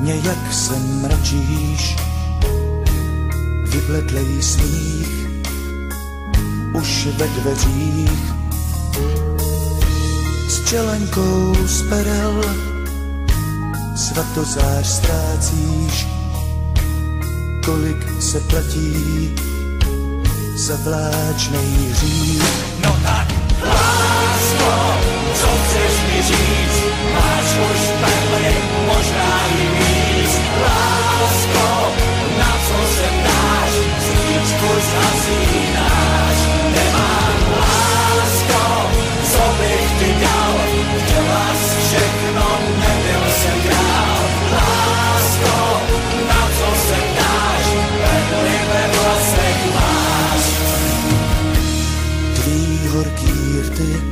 Nějak se mračíš, vybledlej smích, už ve dveřích. S čelenkou z perel svatozář ztrácíš, kolik se platí za vláčnej hřích. No tak, lásko, co chceš mi říct? Máš už perly, možná i víc. Lásko, na co se ptáš? Svíčku zhasínáš. Nemám, lásko, co bych ti dal? Chtěla jsi všechno, nebyl jsem král. Lásko, na co se ptáš? Perly ve vlasech máš. Tvý horký rty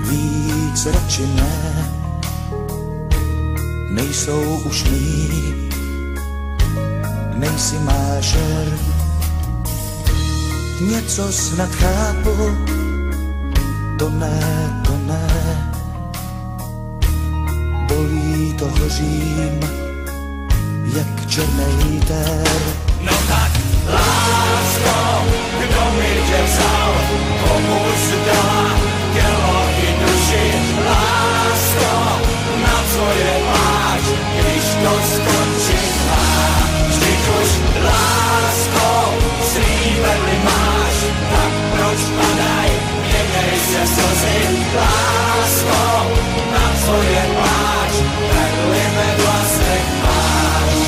víc radši ne, nejsou už mý, nejsi mášer. Něco snad chápu, to ne, to ne. Bolí to, hořím, jak černej tér. No tak, lásko, kdo mi tě vzal, komu zdala tělo i duši. Lásko, na co je pláč, když to skončit má. Vždyť už, lásko, slíbili máš, tak proč padaj, měnej se slzy. Lásko, na co je pláč, perly ve vlasech máš.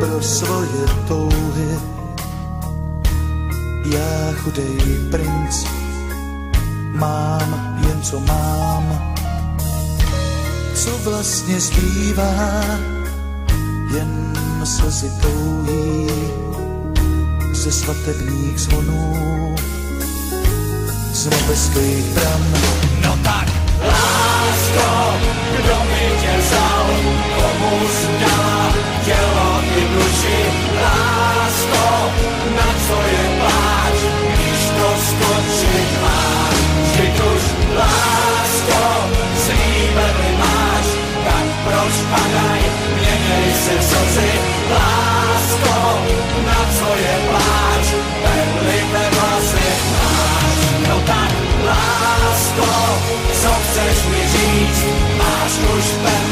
Pro svoje touhy já chudej princ mám jen co mám. Co vlastně zbývá, jen slzy touhý ze svatebních zvonů, z nebeských bran. No tak, lásko, kdo mi tě vzal, komu zdala tělo i duši. Lásko, na co je pláč, když to skončit má. Vždyť už, lásko, slíbili máš, tak proč padaj, měnej se slzy. Lásko, na co je pláč, perly ve vlasech máš. No tak, lásko, co chceš mi říct, máš už perly